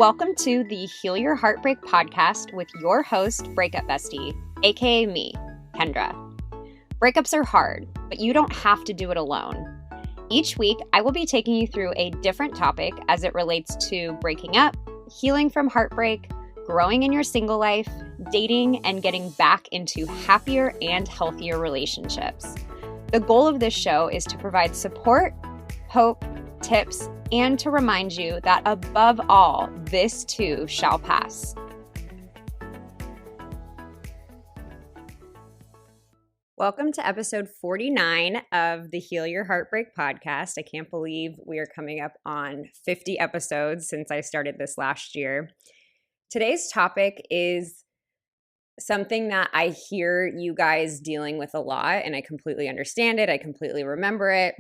Welcome to the Heal Your Heartbreak podcast with your host, Breakup Bestie, aka me, Kendra. Breakups are hard, but you don't have to do it alone. Each week, I will be taking you through a different topic as it relates to breaking up, healing from heartbreak, growing in your single life, dating, and getting back into happier and healthier relationships. The goal of this show is to provide support, hope, tips, and to remind you that above all, this too shall pass. Welcome to episode 49 of the Heal Your Heartbreak podcast. I can't believe we are coming up on 50 episodes since I started this last year. Today's topic is something that I hear you guys dealing with a lot, and I completely understand it. I completely remember it.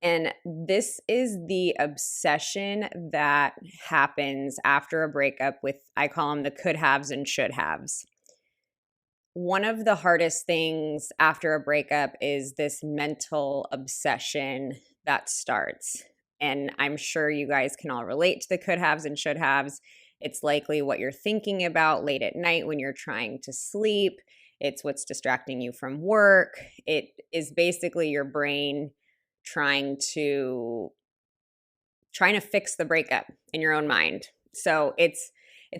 And this is the obsession that happens after a breakup with, I call them the could haves and should haves. One of the hardest things after a breakup is this mental obsession that starts. And I'm sure you guys can all relate to the could haves and should haves. It's likely what you're thinking about late at night when you're trying to sleep. It's what's distracting you from work. It is basically your brain trying to fix the breakup in your own mind. So it's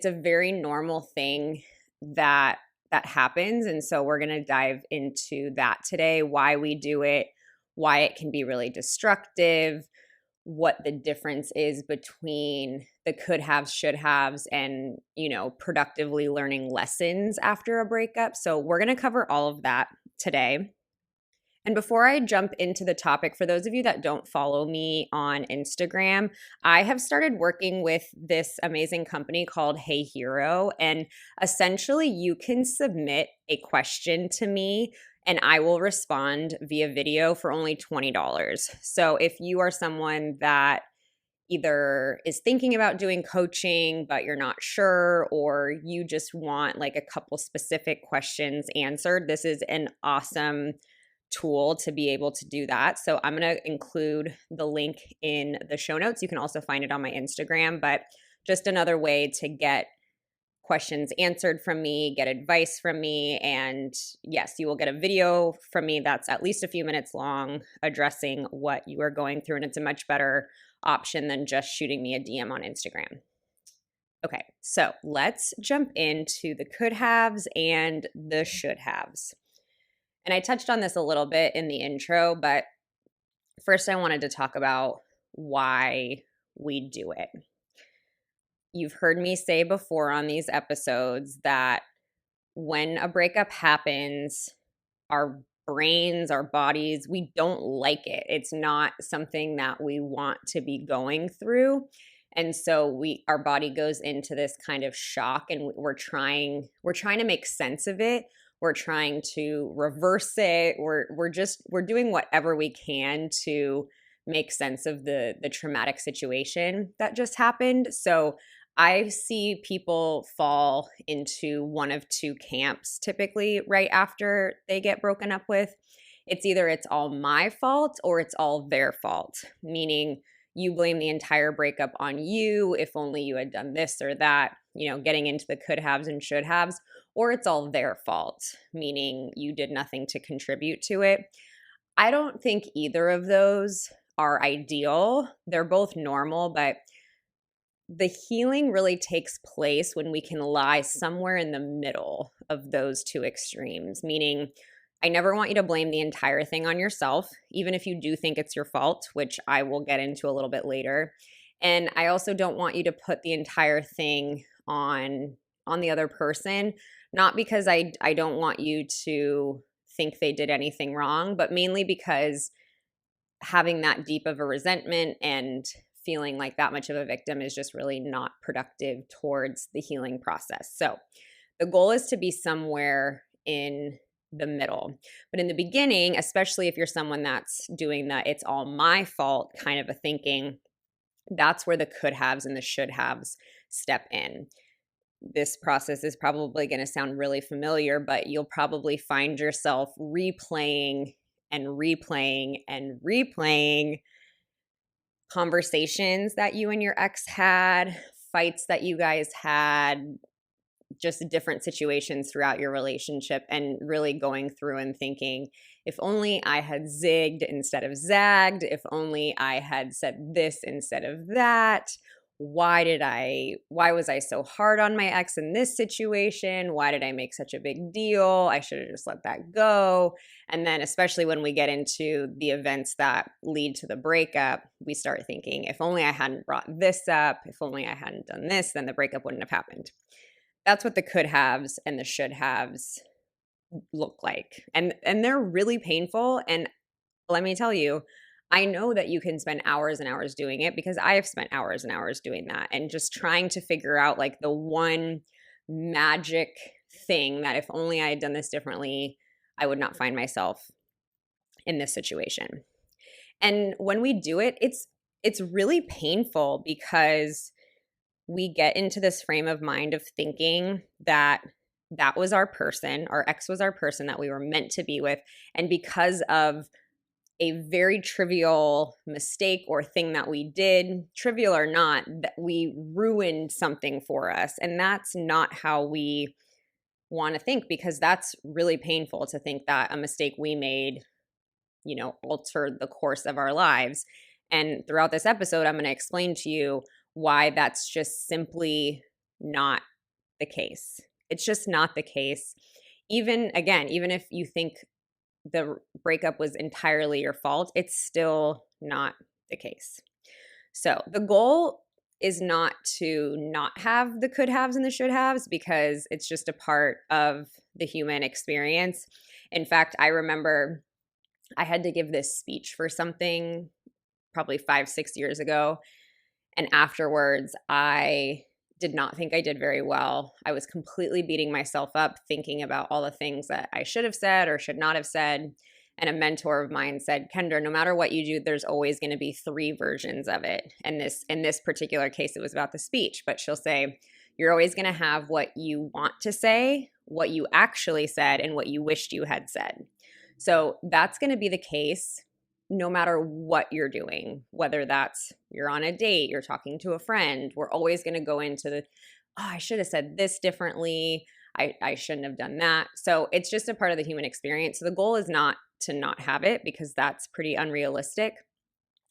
a very normal thing that happens. And so we're going to dive into that today, why we do it, why it can be really destructive, what the difference is between the could haves, should haves, and, productively learning lessons after a breakup. So we're going to cover all of that today. And before I jump into the topic, for those of you that don't follow me on Instagram, I have started working with this amazing company called Hey Hero. And essentially, you can submit a question to me and I will respond via video for only $20. So if you are someone that either is thinking about doing coaching, but you're not sure, or you just want like a couple specific questions answered, this is an awesome tool to be able to do that. So I'm going to include the link in the show notes. You can also find it on my Instagram, but just another way to get questions answered from me, get advice from me. And yes, you will get a video from me that's at least a few minutes long addressing what you are going through. And it's a much better option than just shooting me a DM on Instagram. Okay, so let's jump into the could haves and the should haves. And I touched on this a little bit in the intro, but first I wanted to talk about why we do it. You've heard me say before on these episodes that when a breakup happens, our brains, our bodies, we don't like it. It's not something that we want to be going through. And so our body goes into this kind of shock, and we're trying to make sense of it. We're trying to reverse it. We're doing whatever we can to make sense of the traumatic situation that just happened. So I see people fall into one of two camps typically right after they get broken up with. It's all my fault or it's all their fault, meaning you blame the entire breakup on you. If only you had done this or that, getting into the could haves and should haves, or it's all their fault, meaning you did nothing to contribute to it. I don't think either of those are ideal. They're both normal, but the healing really takes place when we can lie somewhere in the middle of those two extremes, meaning I never want you to blame the entire thing on yourself, even if you do think it's your fault, which I will get into a little bit later. And I also don't want you to put the entire thing on the other person, not because I don't want you to think they did anything wrong, but mainly because having that deep of a resentment and feeling like that much of a victim is just really not productive towards the healing process. So the goal is to be somewhere in the middle. But in the beginning, especially if you're someone that's doing the it's all my fault kind of a thinking, that's where the could haves and the should haves step in. This process is probably going to sound really familiar, but you'll probably find yourself replaying and replaying and replaying conversations that you and your ex had, fights that you guys had, just different situations throughout your relationship, and really going through and thinking, if only I had zigged instead of zagged, if only I had said this instead of that. Why was I so hard on my ex in this situation? Why did I make such a big deal? I should have just let that go. And then, especially when we get into the events that lead to the breakup, we start thinking, if only I hadn't brought this up, if only I hadn't done this, then the breakup wouldn't have happened. That's what the could haves and the should haves look like. And they're really painful. And let me tell you, I know that you can spend hours and hours doing it, because I have spent hours and hours doing that, and just trying to figure out like the one magic thing that if only I had done this differently, I would not find myself in this situation. And when we do it, it's really painful, because we get into this frame of mind of thinking that that was our person, our ex was our person that we were meant to be with. And because of a very trivial mistake or thing that we did, trivial or not, that we ruined something for us. And that's not how we want to think, because that's really painful to think that a mistake we made, altered the course of our lives. And throughout this episode, I'm going to explain to you why that's just simply not the case. It's just not the case. Even if you think the breakup was entirely your fault, it's still not the case. So the goal is not to not have the could haves and the should haves, because it's just a part of the human experience. In fact, I remember I had to give this speech for something probably 5-6 years ago. And afterwards, I did not think I did very well. I was completely beating myself up, thinking about all the things that I should have said or should not have said. And a mentor of mine said, Kendra, no matter what you do, there's always going to be 3 versions of it. And in this particular case, it was about the speech. But she'll say, you're always going to have what you want to say, what you actually said, and what you wished you had said. So that's going to be the case no matter what you're doing, whether that's you're on a date, you're talking to a friend. We're always going to go into I should have said this differently. I shouldn't have done that. So it's just a part of the human experience. So the goal is not to not have it, because that's pretty unrealistic.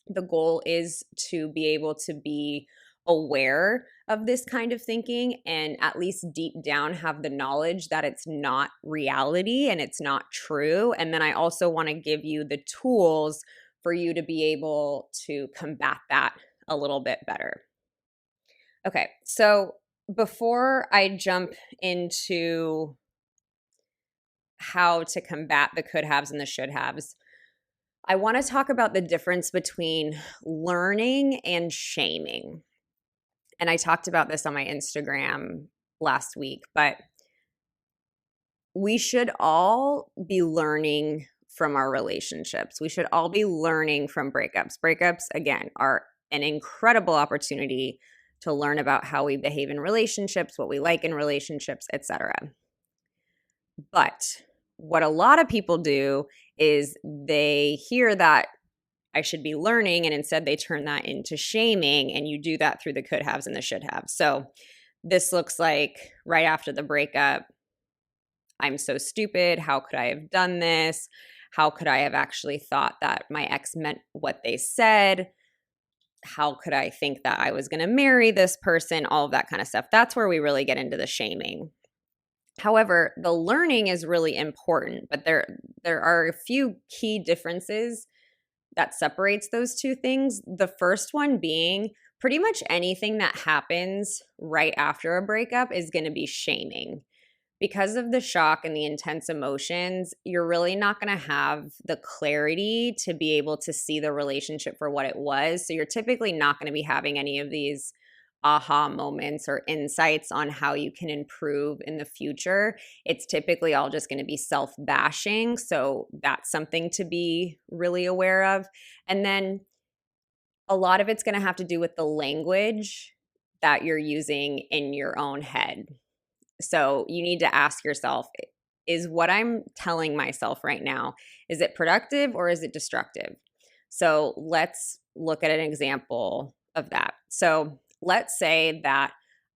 The goal is to be able to be aware of this kind of thinking, and at least deep down have the knowledge that it's not reality and it's not true. And then I also want to give you the tools for you to be able to combat that a little bit better. Okay, so before I jump into how to combat the could haves and the should haves, I want to talk about the difference between learning and shaming. And I talked about this on my Instagram last week, but we should all be learning from our relationships. We should all be learning from breakups. Breakups, again, are an incredible opportunity to learn about how we behave in relationships, what we like in relationships, etc. But what a lot of people do is they hear that I should be learning, and instead they turn that into shaming, and you do that through the could haves and the should haves. So this looks like right after the breakup, I'm so stupid. How could I have done this? How could I have actually thought that my ex meant what they said? How could I think that I was going to marry this person? All of that kind of stuff. That's where we really get into the shaming. However, the learning is really important, but there are a few key differences that separates those two things. The first one being pretty much anything that happens right after a breakup is going to be shaming. Because of the shock and the intense emotions, you're really not going to have the clarity to be able to see the relationship for what it was. So you're typically not going to be having any of these aha moments or insights on how you can improve in the future. It's typically all just going to be self-bashing. So that's something to be really aware of. And then a lot of it's going to have to do with the language that you're using in your own head. So you need to ask yourself, is what I'm telling myself right now, is it productive or is it destructive? So let's look at an example of that. So let's say that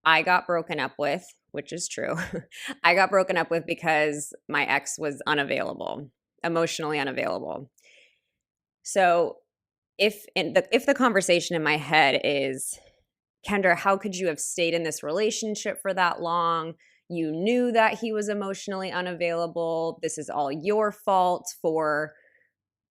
I got broken up with, which is true. I got broken up with because my ex was unavailable, emotionally unavailable. So if the conversation in my head is, Kendra, how could you have stayed in this relationship for that long? You knew that he was emotionally unavailable. This is all your fault for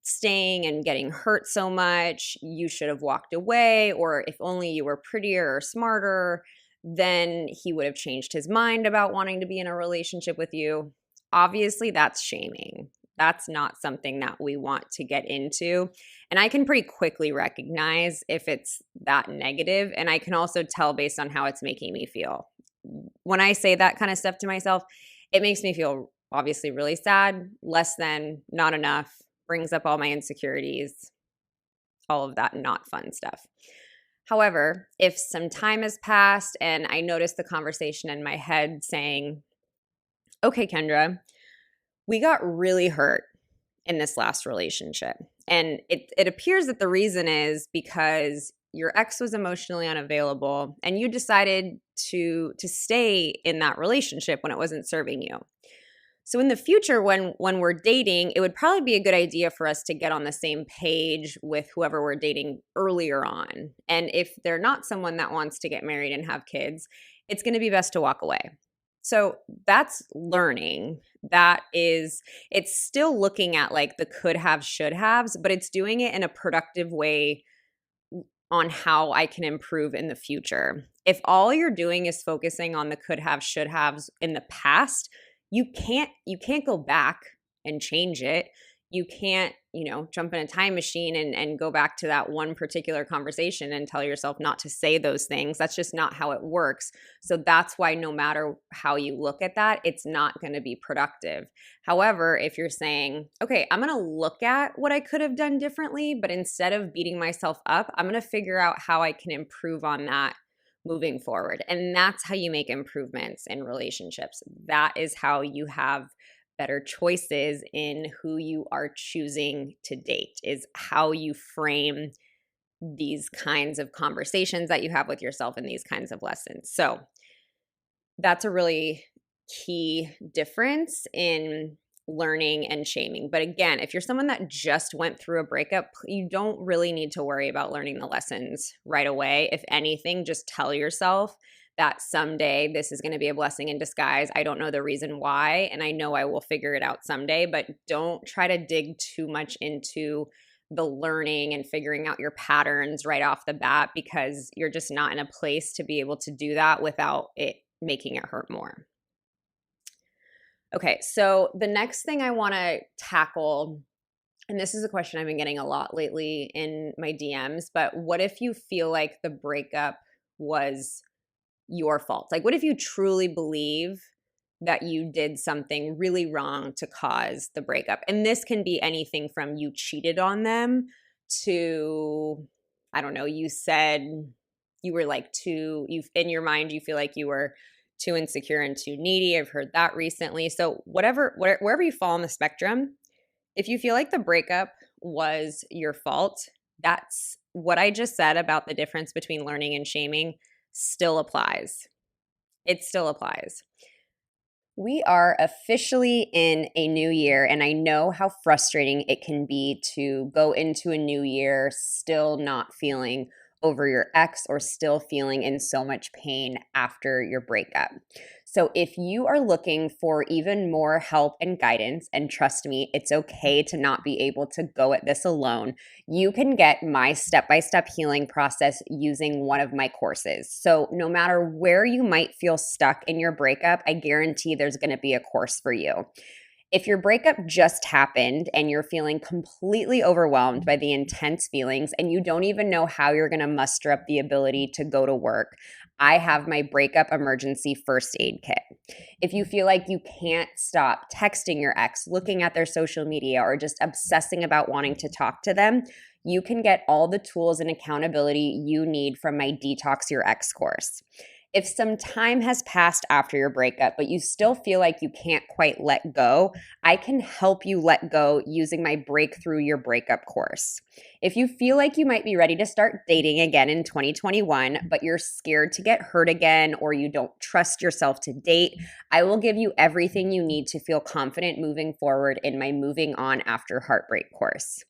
staying and getting hurt so much. You should have walked away, or if only you were prettier or smarter, then he would have changed his mind about wanting to be in a relationship with you. Obviously, that's shaming. That's not something that we want to get into. And I can pretty quickly recognize if it's that negative. And I can also tell based on how it's making me feel. When I say that kind of stuff to myself, it makes me feel obviously really sad, less than, not enough, brings up all my insecurities, all of that not fun stuff. However, if some time has passed and I notice the conversation in my head saying, okay, Kendra, we got really hurt in this last relationship. And it appears that the reason is because your ex was emotionally unavailable and you decided to stay in that relationship when it wasn't serving you. So in the future, when we're dating, it would probably be a good idea for us to get on the same page with whoever we're dating earlier on. And if they're not someone that wants to get married and have kids, it's going to be best to walk away. So that's learning. It's still looking at like the could have, should haves, but it's doing it in a productive way on how I can improve in the future. If all you're doing is focusing on the could have, should haves in the past, you can't go back and change it. You can't, jump in a time machine and go back to that one particular conversation and tell yourself not to say those things. That's just not how it works. So that's why no matter how you look at that, it's not going to be productive. However, if you're saying, okay, I'm going to look at what I could have done differently, but instead of beating myself up, I'm going to figure out how I can improve on that moving forward. And that's how you make improvements in relationships. That is how you have better choices in who you are choosing to date, is how you frame these kinds of conversations that you have with yourself and these kinds of lessons. So that's a really key difference in learning and shaming. But again, if you're someone that just went through a breakup, you don't really need to worry about learning the lessons right away. If anything, just tell yourself that someday this is going to be a blessing in disguise. I don't know the reason why, and I know I will figure it out someday, but don't try to dig too much into the learning and figuring out your patterns right off the bat, because you're just not in a place to be able to do that without it making it hurt more. Okay, so the next thing I want to tackle, and this is a question I've been getting a lot lately in my DMs, but what if you feel like the breakup was your fault? Like, what if you truly believe that you did something really wrong to cause the breakup? And this can be anything from you cheated on them to, I don't know, you said you were like in your mind, you feel like you were too insecure and too needy. I've heard that recently. So wherever you fall on the spectrum, if you feel like the breakup was your fault, that's what I just said about the difference between learning and shaming still applies. It still applies. We are officially in a new year, and I know how frustrating it can be to go into a new year still not feeling over your ex or still feeling in so much pain after your breakup. So if you are looking for even more help and guidance, and trust me, it's okay to not be able to go at this alone, you can get my step-by-step healing process using one of my courses. So no matter where you might feel stuck in your breakup, I guarantee there's going to be a course for you. If your breakup just happened and you're feeling completely overwhelmed by the intense feelings and you don't even know how you're going to muster up the ability to go to work, I have my breakup emergency first aid kit. If you feel like you can't stop texting your ex, looking at their social media, or just obsessing about wanting to talk to them, you can get all the tools and accountability you need from my Detox Your Ex course. If some time has passed after your breakup, but you still feel like you can't quite let go, I can help you let go using my Breakthrough Your Breakup course. If you feel like you might be ready to start dating again in 2021, but you're scared to get hurt again or you don't trust yourself to date, I will give you everything you need to feel confident moving forward in my Moving On After Heartbreak course.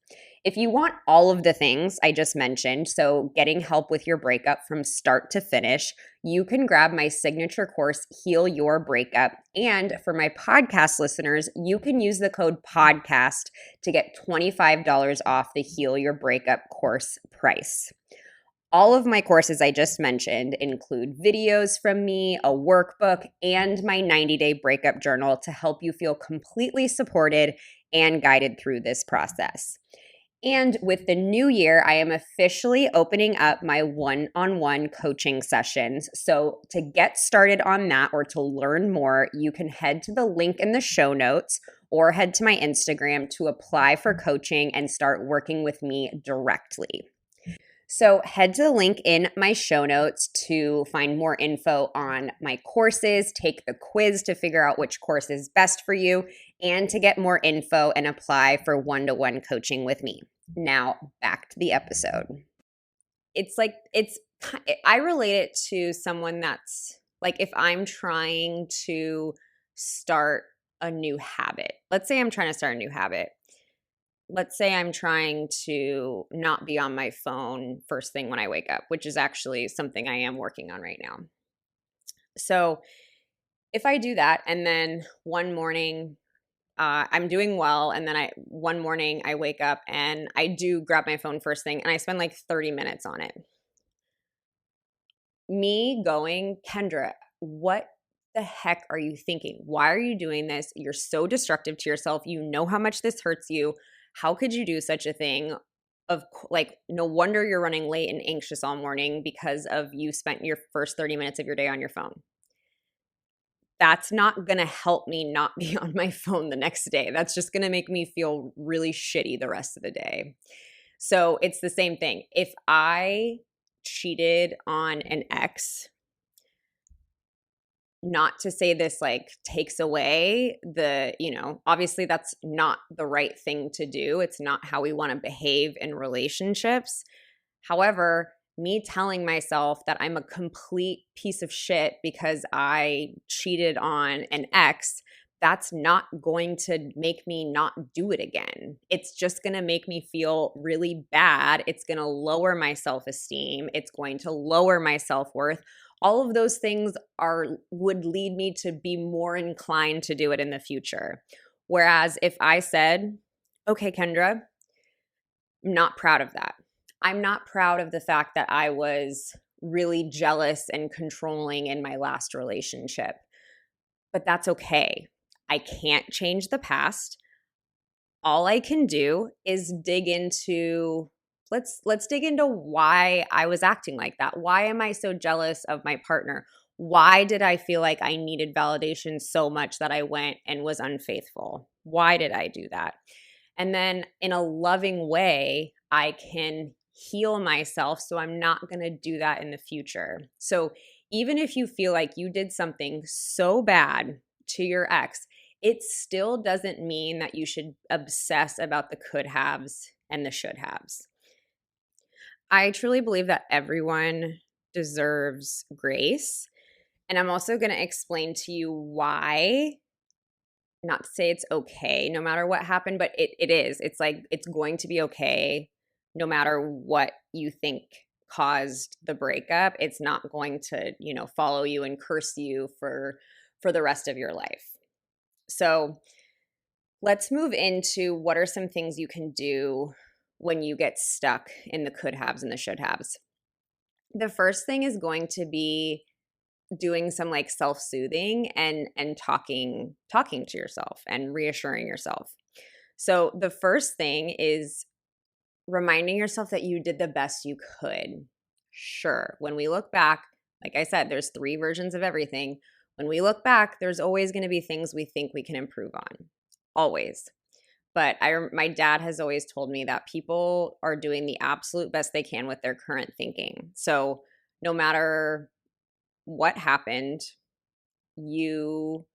If you want all of the things I just mentioned, so getting help with your breakup from start to finish, you can grab my signature course, Heal Your Breakup. And for my podcast listeners, you can use the code PODCAST to get $25 off the Heal Your Breakup course price. All of my courses I just mentioned include videos from me, a workbook, and my 90-day breakup journal to help you feel completely supported and guided through this process. And with the new year, I am officially opening up my one-on-one coaching sessions. So to get started on that or to learn more, you can head to the link in the show notes or head to my Instagram to apply for coaching and start working with me directly. So head to the link in my show notes to find more info on my courses, take the quiz to figure out which course is best for you, and to get more info and apply for one-to-one coaching with me. Now, back to the episode. I relate it to someone that's like if I'm trying to start a new habit. Let's say I'm trying to start a new habit. Let's say I'm trying to not be on my phone first thing when I wake up, which is actually something I am working on right now. So if I do that and then one morning I'm doing well, and then one morning I wake up and I do grab my phone first thing and I spend like 30 minutes on it. Me going, Kendra, what the heck are you thinking? Why are you doing this? You're so destructive to yourself. You know how much this hurts you. How could you do such a thing? No wonder you're running late and anxious all morning because of you spent your first 30 minutes of your day on your phone. That's not going to help me not be on my phone the next day. That's just going to make me feel really shitty the rest of the day. So it's the same thing. If I cheated on an ex, not to say this like takes away obviously that's not the right thing to do. It's not how we want to behave in relationships. However, me telling myself that I'm a complete piece of shit because I cheated on an ex, that's not going to make me not do it again. It's just going to make me feel really bad. It's going to lower my self-esteem. It's going to lower my self-worth. All of those things would lead me to be more inclined to do it in the future. Whereas if I said, okay, Kendra, I'm not proud of that. I'm not proud of the fact that I was really jealous and controlling in my last relationship, but that's okay. I can't change the past. All I can do is dig into let's dig into why I was acting like that. Why am I so jealous of my partner? Why did I feel like I needed validation so much that I went and was unfaithful? Why did I do that? And then in a loving way, I can heal myself so I'm not going to do that in the future. So even if you feel like you did something so bad to your ex, it still doesn't mean that you should obsess about the could haves and the should haves. I truly believe that everyone deserves grace. And I'm also going to explain to you why. Not to say it's okay no matter what happened, but it is. It's like it's going to be okay no matter what you think caused the breakup. It's not going to, follow you and curse you for the rest of your life. So let's move into what are some things you can do when you get stuck in the could haves and the should haves. The first thing is going to be doing some like self-soothing and talking to yourself and reassuring yourself. So the first thing is reminding yourself that you did the best you could. Sure, when we look back, like I said, there's 3 versions of everything. When we look back, there's always going to be things we think we can improve on. Always. But my dad has always told me that people are doing the absolute best they can with their current thinking. So no matter what happened. You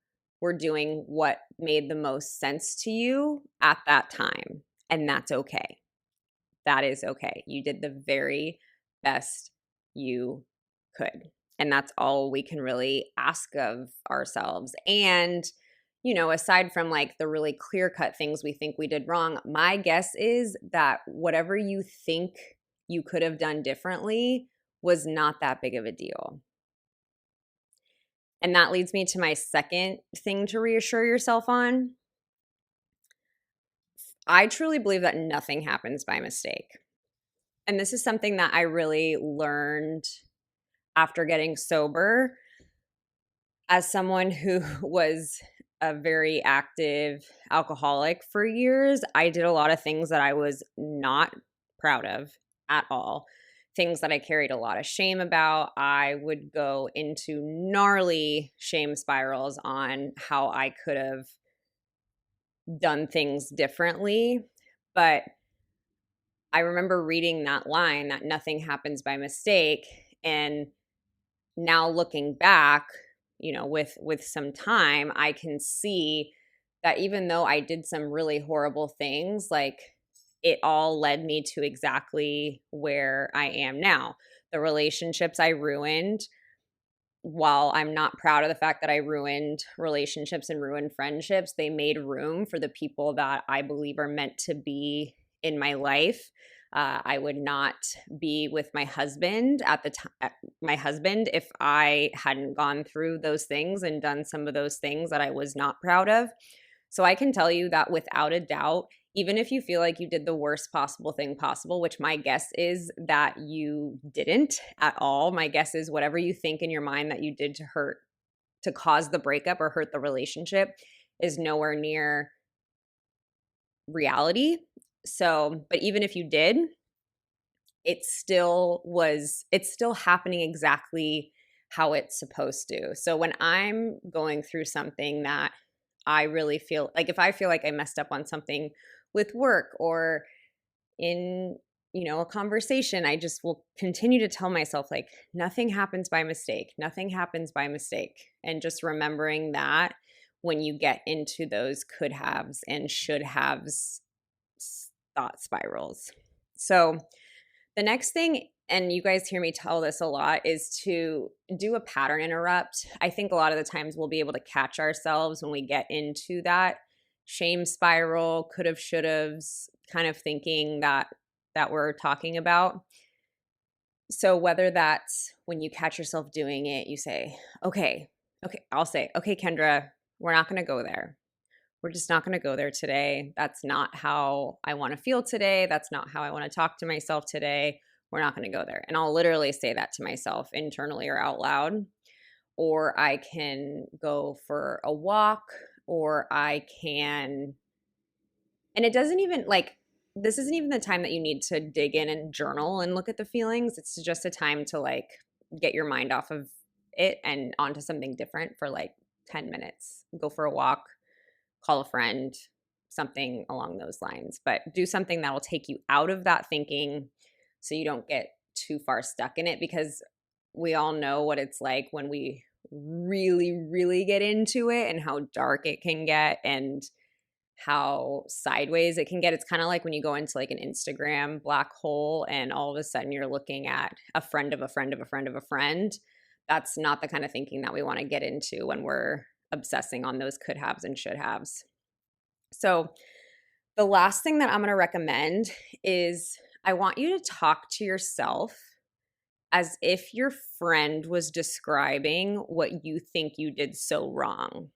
were doing what made the most sense to you at that time, and that's okay. That is okay. You did the very best you could. And that's all we can really ask of ourselves. And, aside from like the really clear cut things we think we did wrong, my guess is that whatever you think you could have done differently was not that big of a deal. And that leads me to my second thing to reassure yourself on. I truly believe that nothing happens by mistake. And this is something that I really learned after getting sober. As someone who was a very active alcoholic for years, I did a lot of things that I was not proud of at all. Things that I carried a lot of shame about. I would go into gnarly shame spirals on how I could have done things differently. But I remember reading that line that nothing happens by mistake. And now looking back, with some time, I can see that even though I did some really horrible things, like it all led me to exactly where I am now. The relationships I ruined, while I'm not proud of the fact that I ruined relationships and ruined friendships, they made room for the people that I believe are meant to be in my life. I would not be with my husband if I hadn't gone through those things and done some of those things that I was not proud of. So I can tell you that without a doubt, even if you feel like you did the worst possible thing possible, which my guess is that you didn't at all. My guess is whatever you think in your mind that you did to cause the breakup or hurt the relationship is nowhere near reality. So, but even if you did, it's still happening exactly how it's supposed to. So when I'm going through something that I really feel like, if I feel like I messed up on something with work or in, a conversation, I just will continue to tell myself like nothing happens by mistake. Nothing happens by mistake. And just remembering that when you get into those could haves and should haves thought spirals. So the next thing, and you guys hear me tell this a lot, is to do a pattern interrupt. I think a lot of the times we'll be able to catch ourselves when we get into that shame spiral, could have, should have's kind of thinking that we're talking about. So whether that's when you catch yourself doing it, you say, okay, I'll say, okay, Kendra, we're not going to go there. We're just not going to go there today. That's not how I want to feel today. That's not how I want to talk to myself today. We're not going to go there. And I'll literally say that to myself internally or out loud. Or I can go for a walk, or I can, and it doesn't even like, this isn't even the time that you need to dig in and journal and look at the feelings. It's just a time to like get your mind off of it and onto something different for like 10 minutes. Go for a walk, call a friend, something along those lines. But do something that will take you out of that thinking so you don't get too far stuck in it, because we all know what it's like when we really, really get into it and how dark it can get and how sideways it can get. It's kind of like when you go into like an Instagram black hole and all of a sudden you're looking at a friend of a friend of a friend of a friend. That's not the kind of thinking that we want to get into when we're obsessing on those could haves and should haves. So the last thing that I'm going to recommend is I want you to talk to yourself as if your friend was describing what you think you did so wrong.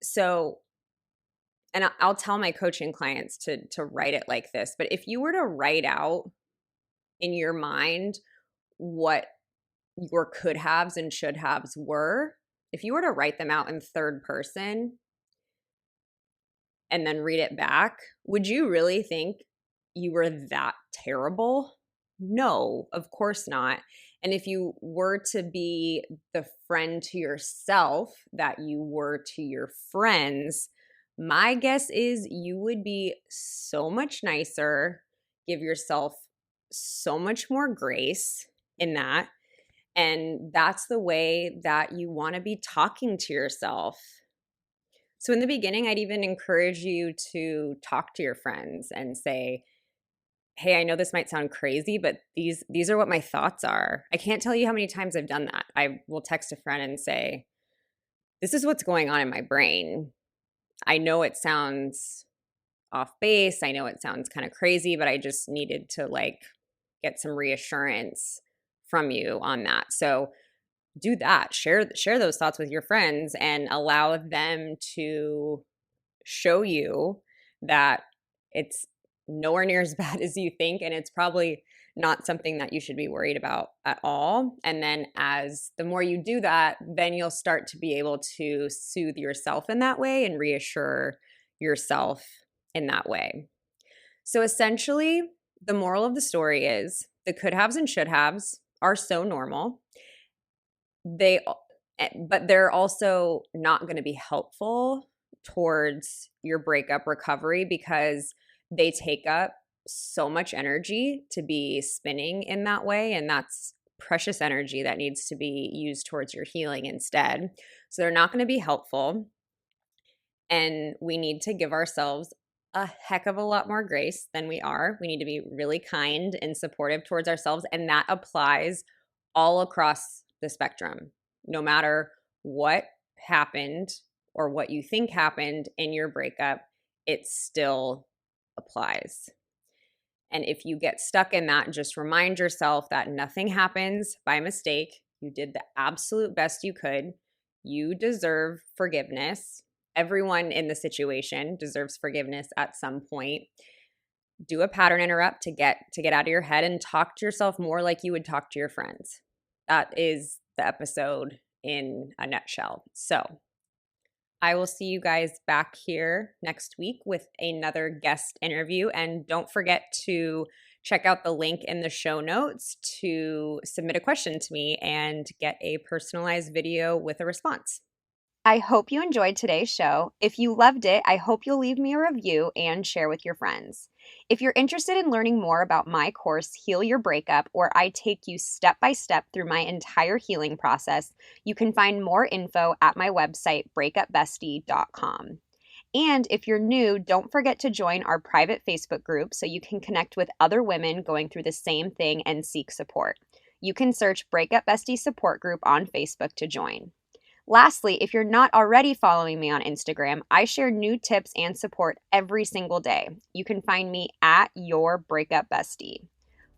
So, and I'll tell my coaching clients to write it like this, but if you were to write out in your mind what your could haves and should haves were, if you were to write them out in third person and then read it back, would you really think you were that terrible? No, of course not. And if you were to be the friend to yourself that you were to your friends, my guess is you would be so much nicer, give yourself so much more grace in that, And that's the way that you want to be talking to yourself. So in the beginning, I'd even encourage you to talk to your friends and say, hey, I know this might sound crazy, but these are what my thoughts are. I can't tell you how many times I've done that. I will text a friend and say, this is what's going on in my brain. I know it sounds off base. I know it sounds kind of crazy, but I just needed to like get some reassurance from you on that. So do that. Share those thoughts with your friends and allow them to show you that it's nowhere near as bad as you think, and it's probably not something that you should be worried about at all. And then as the more you do that, then you'll start to be able to soothe yourself in that way and reassure yourself in that way. So essentially, the moral of the story is the could haves and should haves are so normal. But they're also not going to be helpful towards your breakup recovery because they take up so much energy to be spinning in that way. And that's precious energy that needs to be used towards your healing instead. So they're not going to be helpful. And we need to give ourselves a heck of a lot more grace than we are. We need to be really kind and supportive towards ourselves. And that applies all across the spectrum. No matter what happened or what you think happened in your breakup, it still applies. And if you get stuck in that, just remind yourself that nothing happens by mistake. You did the absolute best you could. You deserve forgiveness. Everyone in the situation deserves forgiveness at some point. Do a pattern interrupt to get out of your head and talk to yourself more like you would talk to your friends. That is the episode in a nutshell. So I will see you guys back here next week with another guest interview. And don't forget to check out the link in the show notes to submit a question to me and get a personalized video with a response. I hope you enjoyed today's show. If you loved it, I hope you'll leave me a review and share with your friends. If you're interested in learning more about my course, Heal Your Breakup, where I take you step by step through my entire healing process, you can find more info at my website, breakupbestie.com. And if you're new, don't forget to join our private Facebook group so you can connect with other women going through the same thing and seek support. You can search Breakup Bestie Support Group on Facebook to join. Lastly, if you're not already following me on Instagram, I share new tips and support every single day. You can find me at Your Breakup Bestie.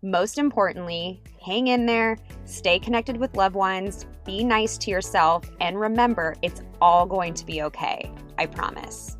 Most importantly, hang in there, stay connected with loved ones, be nice to yourself, and remember, it's all going to be okay. I promise.